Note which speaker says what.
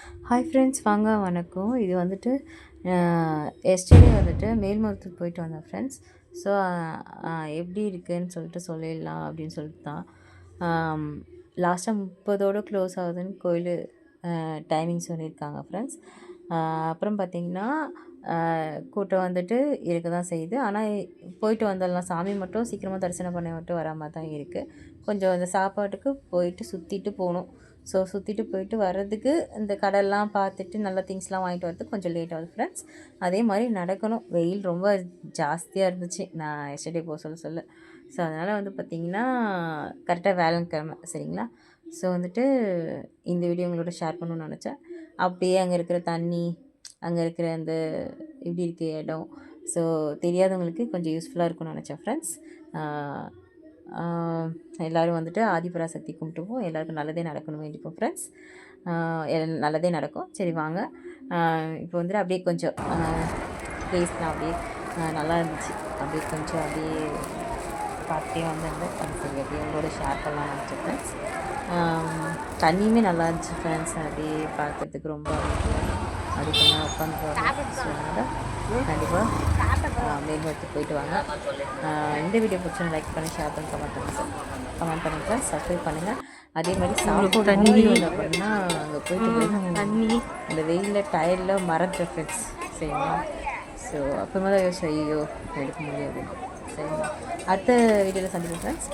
Speaker 1: Hi friends, வாங்க வணக்கம். இது வந்துட்டு எஸ்டர்டே வந்துட்டு மேல்மருவத்தூர் போயிட்டு வந்தேன் ஃப்ரெண்ட்ஸ். ஸோ எப்படி இருக்குன்னு சொல்லிட்டு சொல்லிடலாம் அப்படின்னு சொல்லிட்டு தான். லாஸ்ட்டாக 30ஓட க்ளோஸ் ஆகுதுன்னு கோயில் டைமிங் சொல்லியிருக்காங்க ஃப்ரெண்ட்ஸ். அப்புறம் பார்த்திங்கன்னா கூட்டம் வந்துட்டு இருக்க தான் செய்யுது. ஆனால் போயிட்டு வந்துடலாம், சாமி மட்டும் சீக்கிரமாக தரிசனம் பண்ண மட்டும் வரா மாதிரி தான் இருக்குது. கொஞ்சம் அந்த சாப்பாட்டுக்கு போயிட்டு சுற்றிட்டு போகணும். ஸோ சுற்றிட்டு போயிட்டு வர்றதுக்கு இந்த கடைலாம் பார்த்துட்டு நல்ல திங்ஸ்லாம் வாங்கிட்டு வரதுக்கு கொஞ்சம் லேட் ஆகுது ஃப்ரெண்ட்ஸ். அதே மாதிரி நடக்கணும், வெயில் ரொம்ப ஜாஸ்தியாக இருந்துச்சு நான் எஸ்டர்டே போக சொல்ல. ஸோ அதனால் வந்து பார்த்திங்கன்னா கரெக்டாக வேலைக்கிழமை சரிங்களா. ஸோ வந்துட்டு இந்த வீடியோ உங்களோட ஷேர் பண்ணணும்னு நினச்சேன். அப்படியே அங்கே இருக்கிற தண்ணி, அங்கே இருக்கிற அந்த எப்படி இருக்குது இடம், ஸோ தெரியாதவங்களுக்கு கொஞ்சம் யூஸ்ஃபுல்லாக இருக்கும்னு நினச்சேன் ஃப்ரெண்ட்ஸ். எல்லோரும் வந்துட்டு ஆதிபராசக்தி கும்பிட்டுப்போம், எல்லாருக்கும் நல்லதே நடக்கணும் வேண்டிப்போம் ஃப்ரெண்ட்ஸ். நல்லதே நடக்கும். சரி வாங்க, இப்போ வந்துட்டு அப்படியே கொஞ்சம் ப்ளேஸ்லாம் அப்படியே நல்லா இருந்துச்சு. அப்படியே கொஞ்சம் அப்படியே பார்த்துட்டே வந்திருந்தேன். சரி அப்படியே உங்களோட ஷேர் பண்ணலாம் நினச்சேன் ஃப்ரெண்ட்ஸ். தண்ணியுமே நல்லா இருந்துச்சு ஃப்ரெண்ட்ஸ், அப்படியே பார்க்குறதுக்கு ரொம்ப அதுக்கு உட்காந்து கண்டிப்பாக மேல்மருவத்தூர் போயிட்டு வாங்க. இந்த வீடியோ பிடிச்சா லைக் பண்ணி ஷேர் பண்ணி கமெண்ட் பண்ணுங்கள், சப்ஸ்கிரைப் பண்ணுங்கள். அதே மாதிரி சாப்பிட்டு தண்ணி அப்படின்னா அங்கே போயிட்டு தண்ணி இந்த வெயிலில் டயரில் மறந்துட்டேன் ஃப்ரெண்ட்ஸ் சரிங்களா. ஸோ அப்புறமா தான் யோசிச்சேன், ஐயோ எடுக்க முடியாது சரிங்களா. அடுத்த வீடியோவில் சந்திப்போம் ஃப்ரெண்ட்ஸ்.